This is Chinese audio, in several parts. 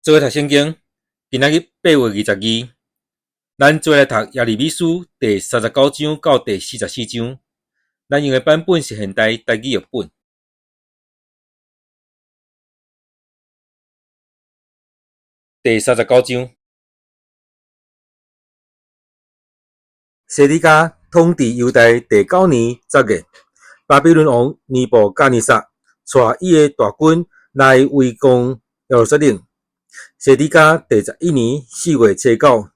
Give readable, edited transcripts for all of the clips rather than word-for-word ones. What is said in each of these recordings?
做伙读圣经，今仔日8月22，咱做伙来读耶利米书第39章到第44章。咱用的版本是现代台语译本。第39章，西底家统治犹大第9年10月，巴比伦王尼布甲尼撒带伊的大军来围攻耶路撒冷。西底家第11年4月初9，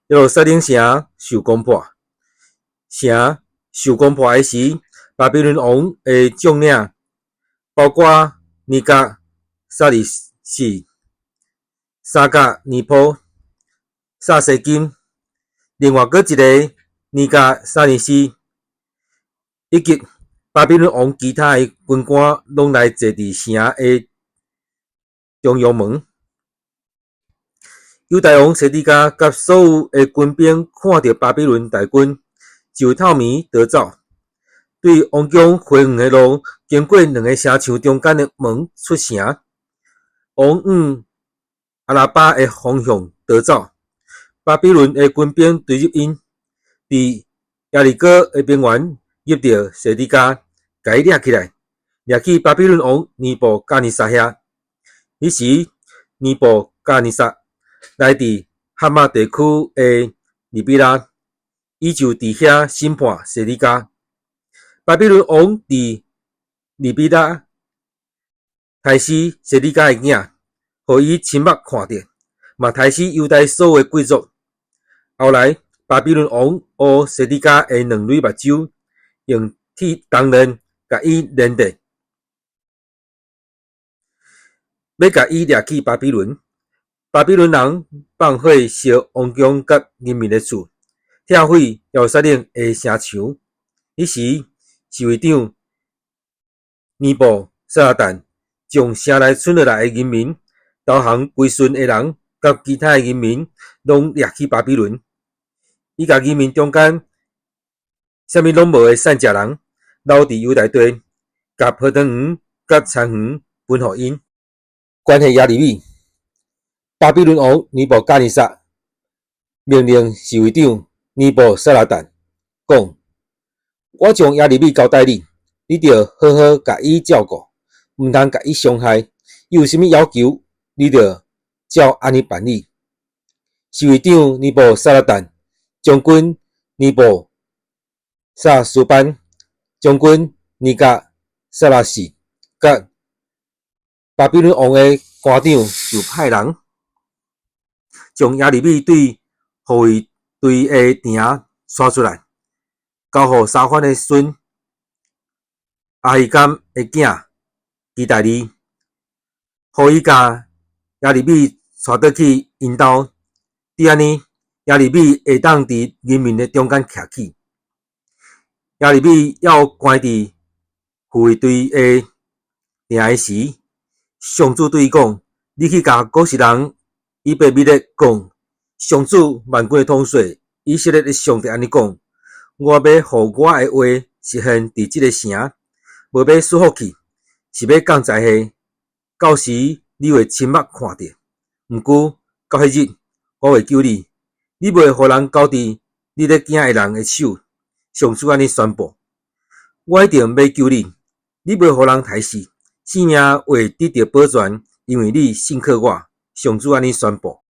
耶路撒冷城受攻破。城受攻破的时，巴比伦王的将领包括尼甲、撒利士、沙甲、尼波、撒西金，另外阁一个尼甲、撒利士，以及巴比伦王其他的军官，拢来坐伫城的中央门。犹大王西底家甲所有的军兵看到巴比伦大军，就透眠逃走，对王宫回远的路，经过两个城墙中间的门出城，往阿拉巴的方向逃走。巴比伦的军兵追入因，伫耶利哥的边缘入到西底家，甲伊掠起来，掠去巴比伦王尼布甲尼撒遐。彼时尼布甲尼撒来伫哈马地区的利比拉，伊就伫遐审判西底家。巴比伦王伫利比拉杀死西底家的囝，互伊亲目看到，嘛杀死犹大所有的贵族。后来巴比伦王挖西底家的两蕊目睭，用铁铜链甲伊连着，要甲伊掠去巴比伦。巴比伦人放火烧王宫甲人民的厝，拆毁耶路撒冷的城墙。彼时侍卫长尼布撒拉旦将城内剩落来的人民、投降归顺的人甲其他的人民，拢掠去巴比伦。伊甲人民中间啥物拢无的善食人留伫犹大地，甲泡汤圆甲田园分互因。关系耶利米，巴比伦王尼布甲尼撒命令侍卫长尼布撒拉旦讲：我将耶利米交代你，你着好好甲伊照顾，毋通甲伊伤害。伊有啥物要求，你着照安尼办理。侍卫长尼布撒拉旦、将军尼布撒苏班、将军尼甲撒拉士甲巴比伦王的官长就派人将耶利米对护卫队的埕刷出来，交互沙番的孙阿希甘的囝基大利，互伊甲耶利米带倒去因兜。伫安尼，耶利米会当伫人民的中间徛起。耶利米要关伫护卫队的埕的时，上主对伊讲：你去甲古实人以伯米勒讲，上主万军的统帅以色列的上帝安尼讲：我要互我的话实现伫即个城，无要说服去，是要降灾下。到时你会亲目看到。毋过到迄日，我会救你，你袂互人交伫你咧惊的人的手。上主安尼宣布：我一定要救你，你袂互人杀死，性命会得到保全，因为你信靠我。上主安尼宣布。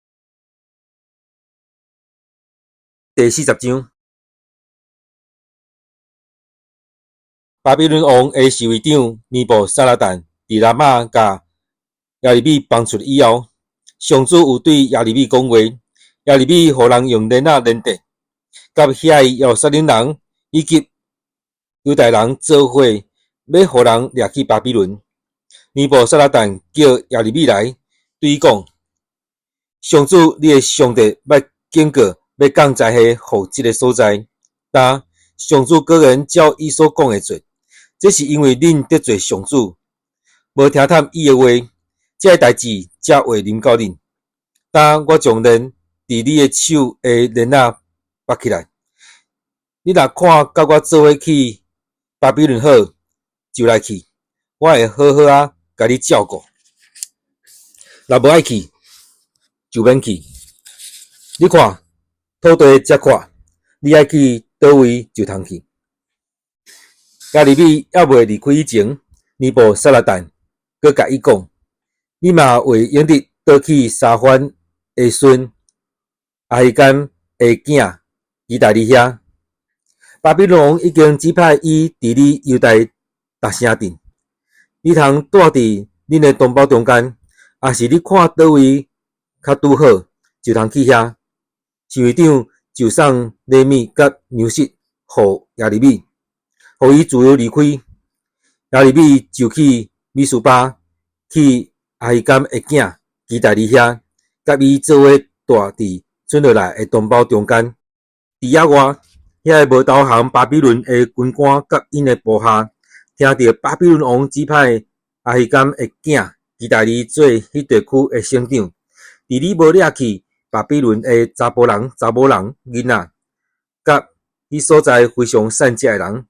第40章，巴比伦王的侍卫长尼布撒拉旦伫拉玛甲耶利米放出以后，上主有对耶利米讲话，耶利米互人用链仔连着，甲遐耶路撒冷人以及犹大人做伙，要互人掠去巴比伦。尼布撒拉旦叫耶利米来，对伊讲：上主你的上帝要警告，要降灾下互即个所在。但上主个人照伊所讲的做，这是因为恁得罪上主，无听探伊的话，这代志才会临到恁。但我将链伫你的手的链仔拔起来，你若看甲我做伙去巴比伦好，就来去，我会好好甲你照顾。若无爱去，就免去。你看，土地遮宽，你爱去倒位就通去。加利米还未离开以前，尼布撒拉旦佮甲伊讲：你嘛为用得倒去沙番的孙阿希甘的囝基大利遐。巴比伦王已经指派伊伫你犹大达城镇，你通住伫恁的同胞中间，也是你看倒位较拄好，就通去遐。侍卫长就送礼物甲粮食互亚利米，互伊自由离开。亚利米就去米斯巴，去阿希甘的囝基大利遐，甲伊做伙住伫剩落来的同胞中间。伫野外，遐个无投降巴比伦的军官甲因的部下，听到巴比伦王指派阿希甘的囝基大利做迄地区的省长，伫你无掠去巴比伦的查甫人、查某人、囡仔，甲伊所在非常善食的人，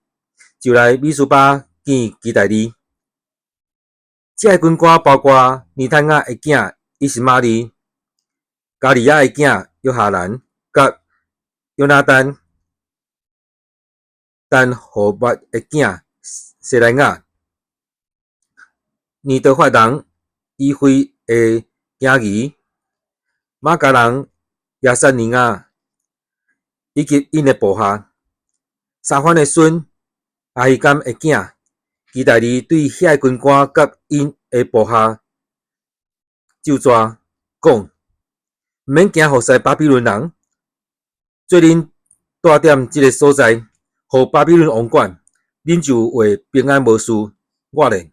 就来米斯巴见基大利。这个军官包括尼坦雅的囝伊斯玛利、加利亚的囝约哈兰，甲约拿丹、但何伯的囝西莱亚、尼德法人伊菲的囝儿、马加人亚萨尼亚，以及因的部下。沙番的孙阿希甘的囝基大利对遐个军官甲因的部下就抓讲：毋免惊互使巴比伦人，做恁住踮即个所在，互巴比伦王管，恁就会平安无事。我咧，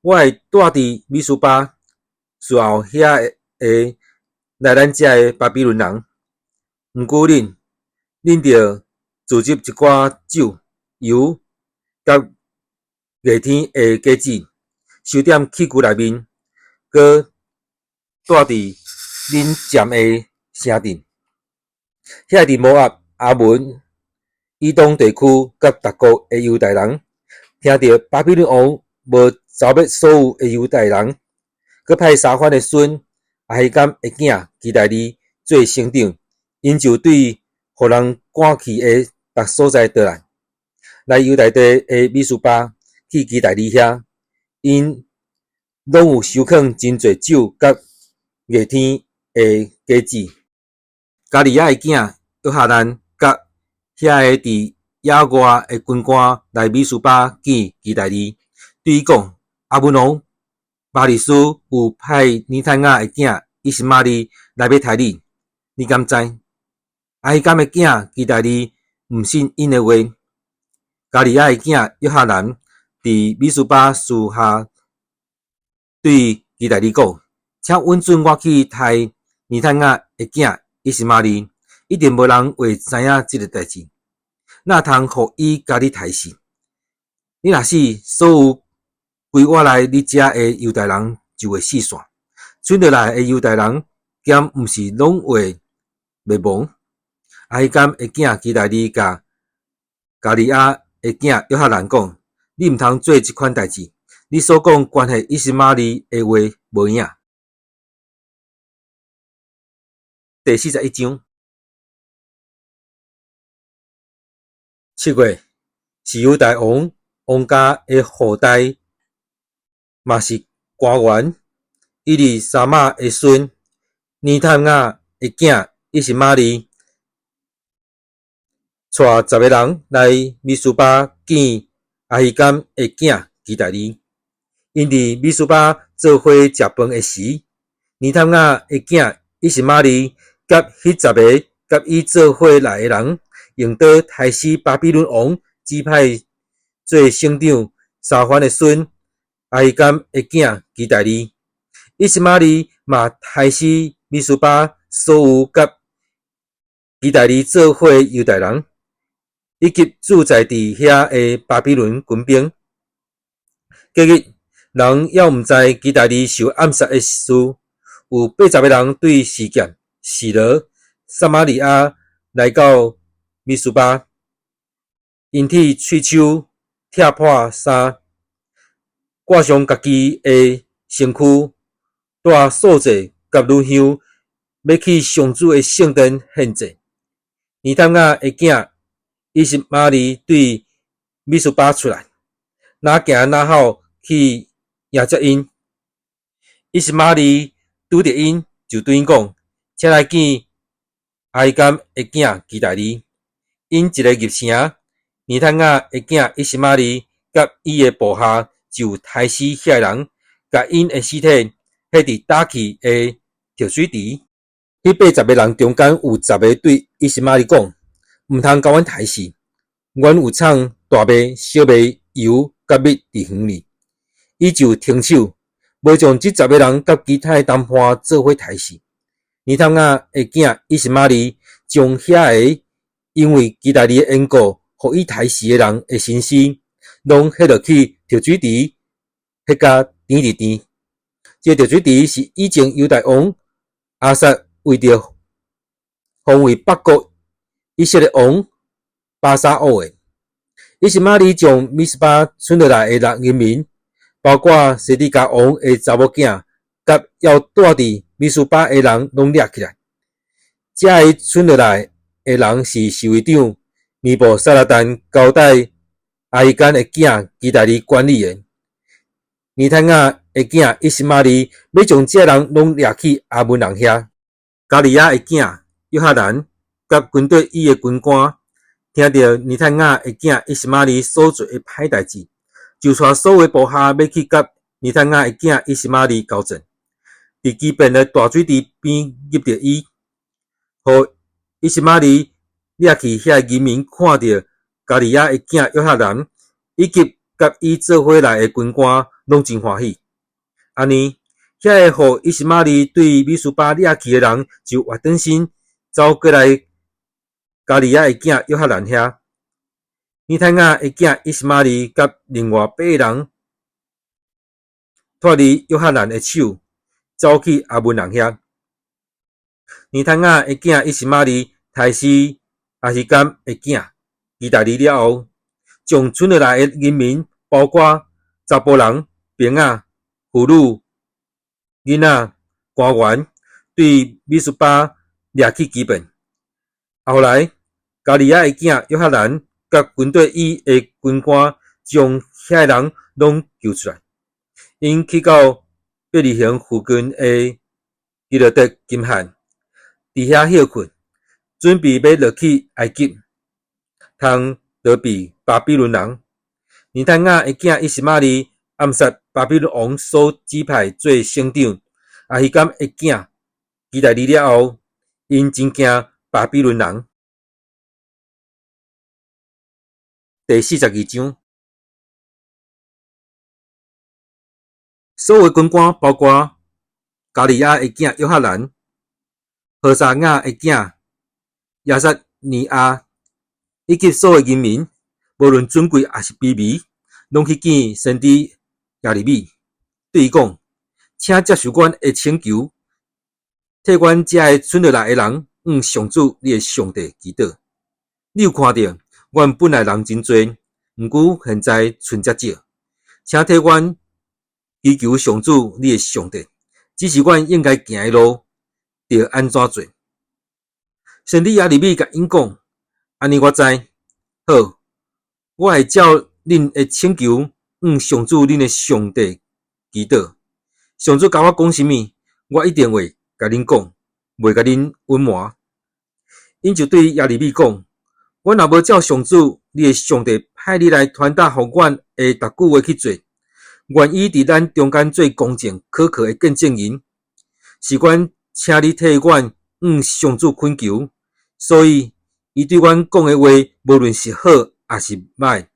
我会住伫米斯巴，伺候遐个来咱遮个巴比伦人。毋过恁着自集一寡酒、油，甲热天的果子，收踮器具内面，搁住伫恁占的城镇。遐伫摩押、阿门、以东地区甲达国的犹大人，听到巴比伦王无招灭所有的犹大人，搁派沙番的孙阿希甘的囝基大利做省长，因就对互人赶去的逐所在倒来犹大地的米斯巴去基大利遐，因拢有收藏真侪酒甲热天的果子。加利亚的囝约哈兰甲遐个伫野外的军官来米斯巴见基大利，对伊讲：阿文王巴利斯有派尼坦雅的囝伊斯玛利来要杀你，你敢知？阿希甘的囝基大利毋信因的话。加利亚的囝约哈兰伫米斯巴私下对基大利讲：请允准我去杀尼坦雅的囝伊斯玛利，一定无人会知影即个代志。哪通互伊甲你杀死？你若死，所有归我来你遮的犹大人就会死煞，剩落来的犹大人兼毋是拢会灭亡。阿希甘的囝基大利甲加利亚的囝约哈兰讲：你毋通做即款代志，你所讲关系伊斯玛利的话无影。第41章7月是犹大王家的后代，嘛是官员。伊是沙马的孙尼坦雅的囝伊斯玛利，带10个人来米斯巴见阿希甘的囝基大利。因伫米斯巴做伙食饭的时，尼坦雅的囝伊斯玛利甲迄10个甲伊做伙来的人，用刀杀死巴比伦王指派做省长沙番的孙阿希甘的囝基大利。伊斯玛利嘛杀死米斯巴所有甲基大利做伙的犹大人，以及驻在伫遐的巴比伦军兵。隔日，人还毋知基大利受暗杀的事，有80个人对示剑、示罗、撒玛利亚来到米斯巴，因剃喙手，拆破衫，挂上家己的身躯，带素祭甲乳香，要去上主的圣殿献祭。尼坦雅的囝伊什玛利对米斯巴出来，哪行哪好去迎接因。伊什玛利拄着因，就对因讲：“请来见阿伊甘的囝期待你。”因一个入城，尼坦雅的囝伊什玛利甲伊的部下就杀死遐人，甲因的尸体下伫打气的跳水池。迄80个人中间有10个对伊什玛利讲：“毋通甲阮杀死，阮有藏大麦、小麦、油甲蜜伫园里。”伊就停手，无将这10个人甲其他的同伴做伙杀死。尼坦雅的囝伊什玛利将遐个因为基大利的缘故，互伊杀死的人的身尸，拢下落去跳水池，迄甲甜一甜。这跳水池是以前犹大王亚撒为着防卫北国以色列王巴沙乌的。伊什玛利将米斯巴村落来的人民，包括西底家王的查某囝，甲要住伫米斯巴的人拢掠起来。这个村落来的人是侍卫长尼布撒拉旦交代阿伊干的囝基大利管理的。尼坦雅的囝伊什玛利要将这人拢掠去阿门人遐。加利亚的囝约哈兰甲军队伊的军官听到尼坦雅的囝伊什玛利所做的歹代志，就带所有部下要去甲尼坦雅的囝伊什玛利交战。伫基遍的大水池边入着伊，互伊什玛利掠去遐人民看到加利亚的囝约哈兰以及甲伊做伙来的军官拢真欢喜。安尼，遐个互伊什玛利对米斯巴掠去的人就活转身，走过来加利亚的囝约哈兰遐。尼坦雅的囝伊什玛利甲另外8个人脱离约哈兰的手，走去阿门人遐。尼坦雅的囝伊什玛利杀死阿希甘的囝基大利了后，将村落来的人民，包括查甫人、兵仔、妇女、囡仔、官员，对米斯巴掠去基遍。后来，加利亚的囝约哈兰甲军队伊的军官将遐人拢救出来。因去到伯利恒附近的基罗德金汉，伫遐休困，准备要落去埃及，通逃避巴比伦人。尼坦雅的囝伊什玛利暗杀巴比伦王所指派做省长阿希甘的囝基大利了后，因真惊巴比伦人。第42章，所有军官包括加利亚的囝约哈兰、何沙雅的囝亚撒尼亚，以及所有人民，无论尊贵还是卑微，拢去见先知亚利米，对伊讲：“请接受阮的请求，替阮遮个村落来的人向上主你的上帝祈祷。你有看到，阮本来人真多，毋过现在剩遮少，请替阮祈求上主你的上帝，只是阮应该行的路，着安怎做？”先知亚利米甲因讲：“安尼我知，好，我会照恁的请求，向上主恁的上帝祈祷。上主甲我讲什么，我一定会甲恁讲，袂甲恁隐瞒。”因就对亚利米讲：“阮若无照上主你的上帝派你来传达互阮的逐句话去做，愿意伫咱中间做公正可靠的见证人，是阮请你替阮向上主恳求。所以，伊对阮讲的话，无论是好还是歹，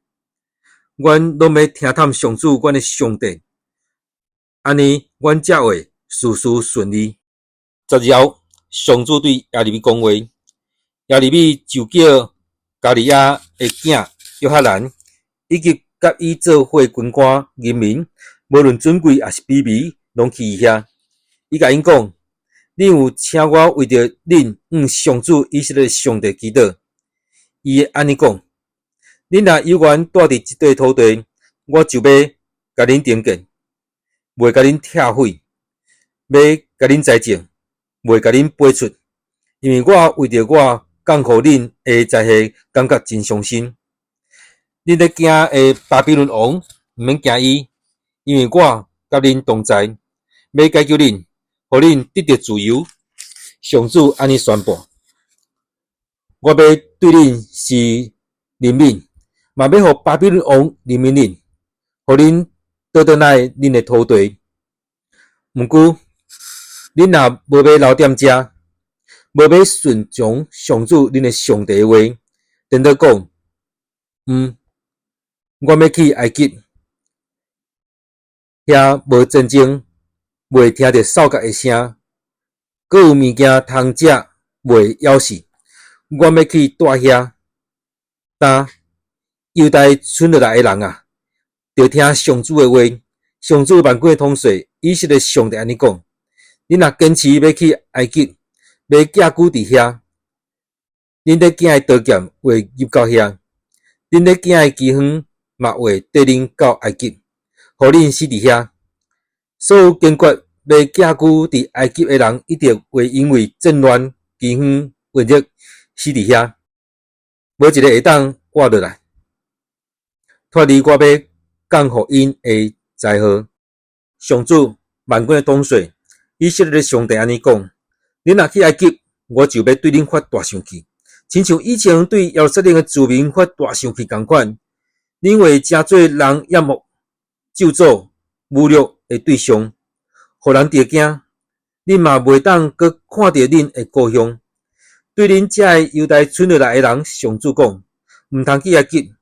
阮拢要听探上主阮的上帝。安尼，阮才会事事顺利。10后，上主对亚利米讲话，亚利米就叫加利亚的囝约哈兰，以及甲伊做伙军官人民，无论尊贵还是卑微，拢去伊遐。伊甲因讲：“恁有请我为着恁向上主以色列上帝祈祷。”伊会安尼讲：“恁若有缘住伫即块土地，我就要甲恁重建，袂甲恁拆毁，要甲恁栽种，袂甲恁飞出，因为我为着我讲互恁的才下感觉真伤心。恁咧惊的巴比伦王，毋免惊伊，因为我甲恁同在，要解救恁，互恁得到自由。上主安尼宣布：我要对恁是怜悯，嘛要互巴比伦王怜悯恁，互恁倒转来恁的土地。毋过，恁若无要留踮遮，无要顺从上主恁的上帝的话，等到讲，我要去埃及，遐无战争，袂听到扫角的声，阁有物件通食，袂枵死。我要去住遐，但犹大村落来的人啊，着听上主的话。上主万军的统帅以色列上帝安尼讲：恁若坚持要去埃及，要寄居伫遐，恁咧行的刀剑会入到遐，恁咧行的饥荒嘛会缀恁到埃及，互恁死伫遐。所有坚决要寄居伫埃及的人，一定会因为战乱、饥荒、瘟疫死伫遐，无一个会当活落来，脱离我要降互因的灾祸。上主万军的统帅以色列的上帝安尼讲：恁若去埃及，我就要对恁发大生气，亲像以前对耶路撒冷的子民发大生气同款。恁为诚侪人厌恶、咒诅、侮辱的对象，互人着惊。恁嘛袂当阁看到恁的故乡。对恁遮的犹大村落来的人，上主讲：毋通去埃及。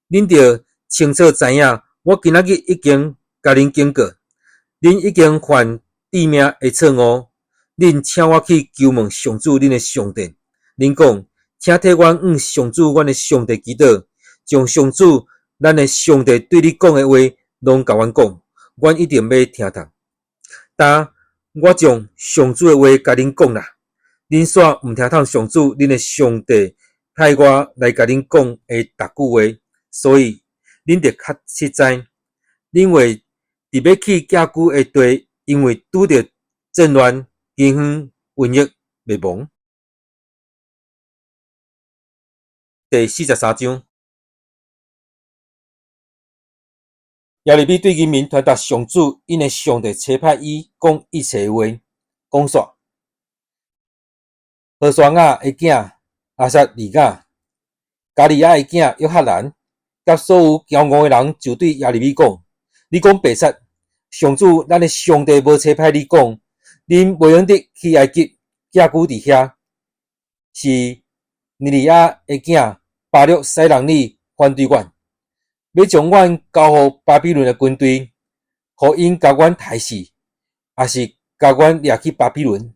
恁着清楚知影，我今仔日已经甲恁警告，恁已经犯致命的错误。恁请我去求问上主恁的上帝。恁讲，请替阮向上主阮的上帝祈祷，将上主咱的上帝对你讲的话，拢甲阮讲，阮一定要听从。但我将上主的话甲恁讲啦，恁煞毋听从上主恁的上帝派我来甲恁讲的逐句话，所以恁得较实在。恁为伫要去寄居的地，因为拄着战乱、饥荒、瘟疫，灭亡。第43章，耶利米对人民传达上主因的上帝差派伊讲一切的话，讲煞。何双亚的囝阿撒利亚、加利亚的囝约翰兰，甲所有骄傲的人就对耶利米讲：你讲白贼，上主咱的上帝无差派你讲，恁袂用得去埃及寄居伫遐。是尼利亚的囝巴录使人你反对阮，要将阮交互巴比伦的军队，互因甲阮杀死，也是甲阮掠去巴比伦。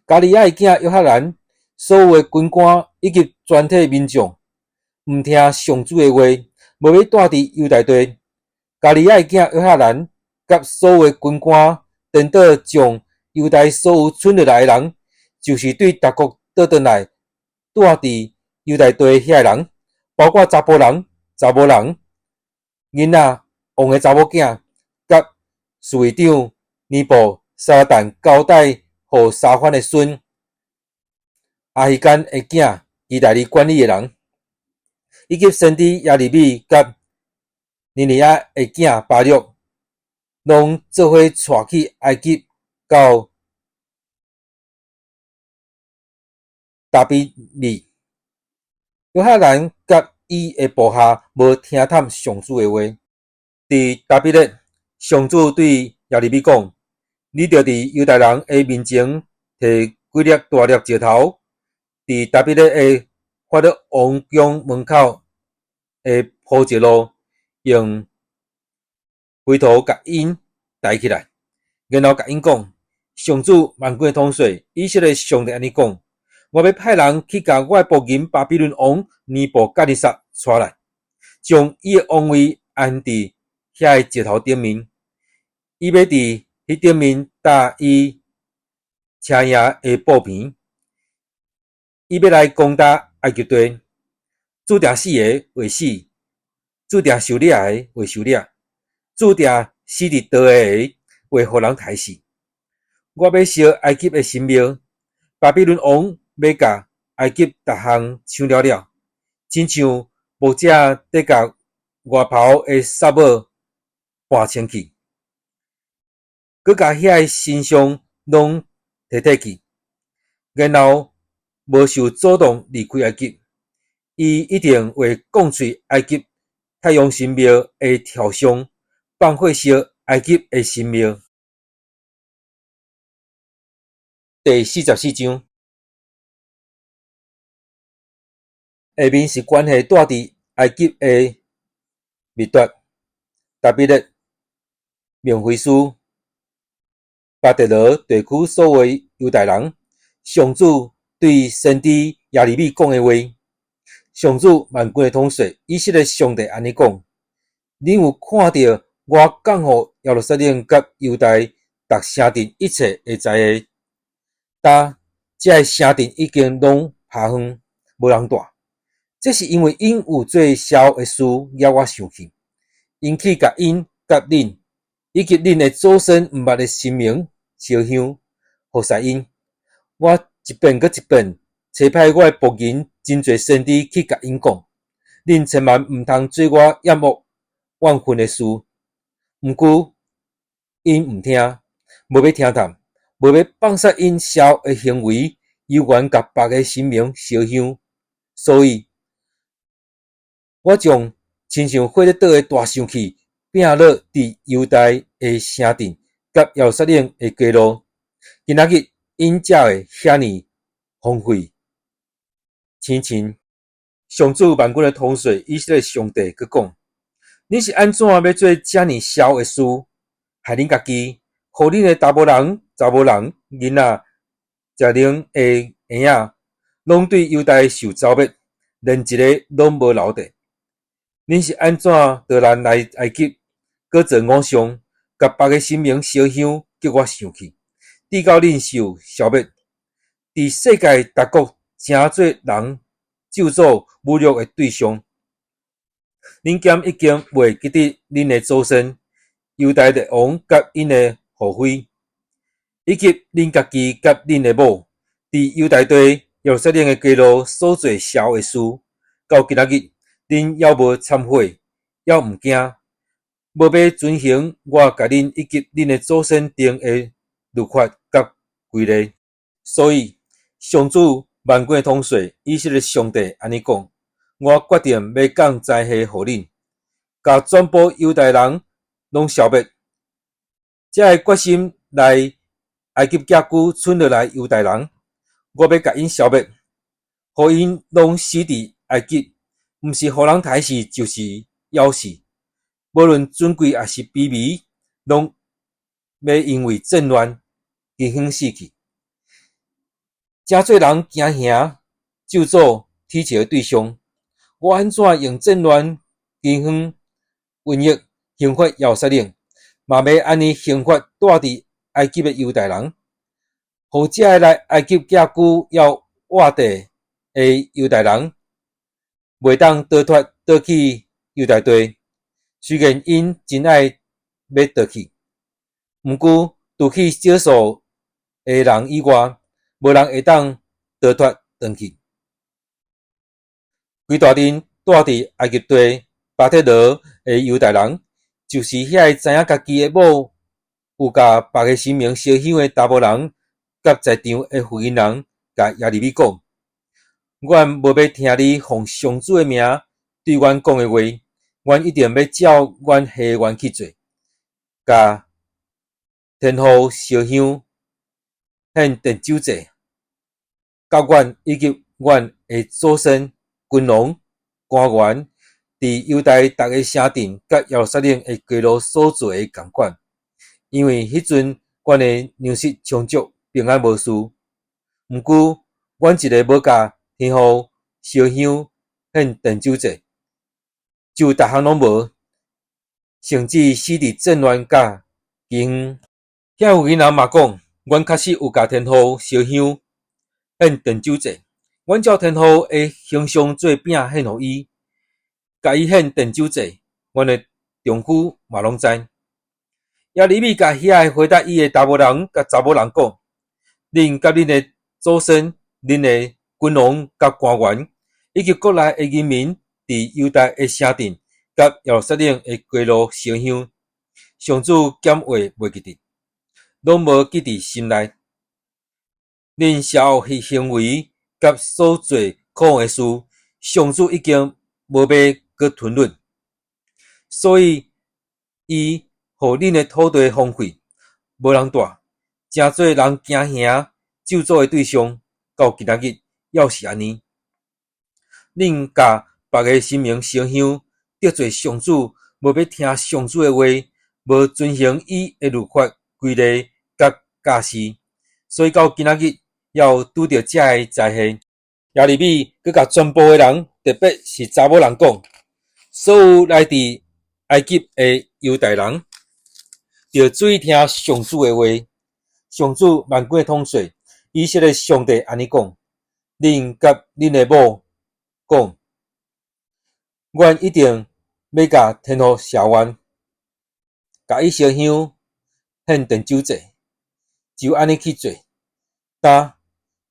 加利亚的囝约翰兰，所有的军官以及全体民众，毋听上主的话，无要住伫犹大地。加利亚的囝约翰兰甲所有的军官，颠倒将犹大所有村落来的人，就是对逐国倒转来住伫犹大地遐的人，包括查甫人、查某人、囡仔、王的查某囝，甲侍卫长尼布撒拉旦交代互沙番的孙阿希干的囝意大利管理的人，以及先知耶利米甲尼利亚的囝巴录，拢做伙带去埃及到达比利。约翰兰甲伊的部下无听从上主的话。伫达比勒，上主对耶利米讲：你着伫犹大人的面前摕几粒大粒石头，伫达比勒的法老王宫门口的铺一路，用灰土甲因抬起来，然后甲因讲：上主万军的统帅以色列上帝安尼讲：我要派人去甲我的仆人巴比伦王尼布甲尼撒带来，将伊的王位安伫遐的石头顶面。伊要伫迄顶面搭伊车爷的布片。伊要来攻打埃及地，注定死的会死，注定受掠的会受掠，注定死伫刀下的会互人杀死。我要烧埃及的神庙，巴比伦王要甲埃及逐项抢了了，亲像木者得甲外袍的纱帽搬迁去，佮甲遐神像拢摕去，然后无受阻挡离开埃及。伊一定会讲出埃及太阳神庙的雕像，放火烧埃及的神庙。第44章，下面是关系住伫埃及的密夺、达比勒、孟菲斯、巴特罗地区所有犹太人，上主对先知耶利米讲的话。上主万军的统帅以色列上帝安尼讲：恁有看到我降予耶路撒冷甲犹大逐城镇一切会知的？这个城镇已经拢趴荒，无人住。这是因为因有做潲的事惹我生气，因去甲因甲恁以及恁的祖先毋捌的神明烧香，服侍因。我一遍搁一遍差派我的仆人真侪先知去甲因讲，恁千万毋通做我厌恶怨恨的事。毋过因毋听，无要听谈，无要放杀因潲的行为，有缘甲别个神明烧香，所以我将亲像火咧倒的大生气摒落伫犹大的城镇甲耶路撒冷的街路，今仔日因才会遐尼荒废。亲像上主万军的统帅以色列上帝佮讲：你是安怎要做遮尼潲的事，害恁家己，互恁的查某人、查某人、囡仔、食能的婴仔，拢对犹大受糟灭，连一个拢无留地。恁是安怎倒咱来埃及，搁做偶像，甲别个神明烧香，叫我生气，直到恁受消灭。伫世界各国诚做人咒诅侮辱的对象，恁咸已经袂记得恁的祖先犹大的王甲因的后妃，以及恁家己甲恁的某伫犹大地耶路撒冷的街路所做潲的事，到今仔日恁犹无忏悔，犹毋惊，无要遵行我甲恁以及恁的祖先定的律法甲规例。所以上主万军的统帅以色列上帝安尼讲：我决定要降灾祸互恁，甲全部犹大人拢消灭。这个决心来埃及寄居剩落来犹大人，我要甲因消灭，互因拢死伫埃及，毋是互人杀死，就是枵死。无论尊贵还是卑微，拢要因为战乱惊慌死去。诚侪人惊吓咒诅天朝的对象，我安怎用战乱、惊慌、瘟疫刑罚耶路撒冷，嘛要安尼刑罚住伫埃及的犹大人，互这个来埃及寄居要活地的犹大人，袂当逃脱倒去犹大地。虽然因真爱要倒去，毋过除去少数的人以外，无人会当逃脱转去。规大阵住伫埃及地巴特罗的犹大人，就是遐个知影家己的某有甲别个神明烧香的查某人，甲在场的妇人人，甲耶利米讲：阮无要听你奉上主的名对阮讲的话，阮一定要照阮下愿去做，甲天父烧香，献奠酒祭，甲阮以及阮的祖先、君王、官员伫犹大逐个城镇甲耶路撒冷的街路所做的共款，因为迄阵阮的粮食充足，平安无事。毋过阮一个无甲天父烧香献奠酒祭，就逐项拢无，甚至死伫战乱甲惊慌。遐有人嘛讲，阮确实有甲天父烧香献奠酒祭，阮照天父的形象做饼献互伊，甲伊献奠酒祭，阮的丈夫嘛拢知。亚利米甲遐回答伊的查某人甲查某人讲：恁甲恁的祖先、恁的君王甲官员，以及国内的人民，伫犹大的城镇甲耶路撒冷的街路烧香，上主检话袂记得，拢无记伫心内。恁邪恶的行为甲所做可恶的事，上主已经无要搁吞忍，所以伊互恁的土地荒废，无人住，诚侪人惊吓咒诅的对象，到今仔日还是安尼。恁甲别个神明烧香，得罪上主，无要听上主的话，无遵行伊的律法规例甲教示，所以到今仔日要拄着遮个灾害。亚利米佮甲全部的人，特别是查某人讲，所有来自埃及的犹太人，要注意听上主的话。上主万军的统帅，以色列上帝安尼讲：恁甲恁的某讲，阮一定要甲天父谢愿，甲伊烧香献奠酒祭，就安尼去做。但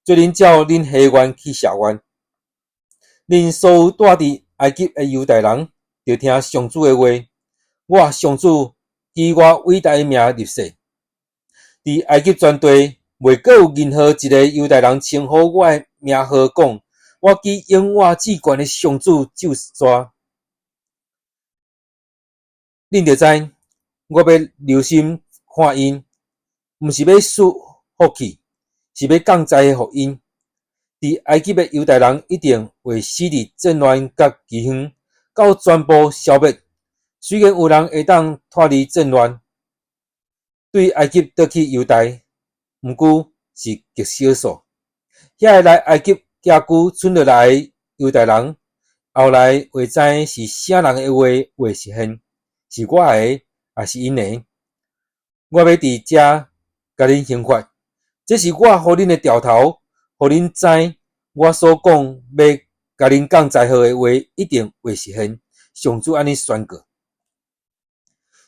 做恁照恁下愿去谢愿。恁所有住伫埃及的犹太人，就听上主的话。我上主以我伟大的名立誓，伫埃及全地袂阁有任何一个犹太人称呼我的名号，讲我记永远至悬的上主就是蛇。恁着知，我要留心看因，毋是要赐福气，是要降灾互因。伫埃及的犹太人一定会死伫战乱甲饥荒，到全部消灭。虽然有人会当脱离战乱，对埃及倒去犹大，毋过是极少数。遐个来埃及寄居存落来的犹太人，后来会知是啥人的话话实现，是我的，还是因的。我要伫遮甲恁刑罚，这是我互恁的条头，互恁知我所讲要甲恁降灾祸的话一定会实现。上主安尼宣告。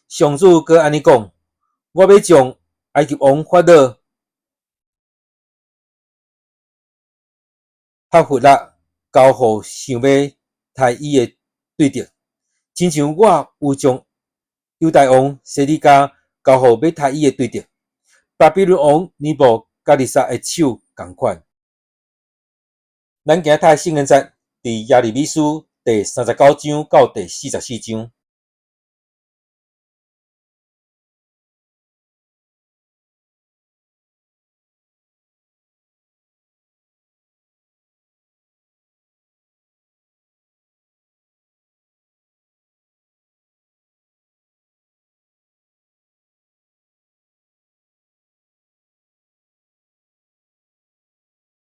上主佮安尼讲：我要将埃及王法老哈弗拉交互想要杀伊的对敌，亲像我有将犹大王西底家交互要杀伊的对敌，巴比伦王尼布甲利撒的手同款。咱今仔读圣经节伫耶利米书第39章到第44章。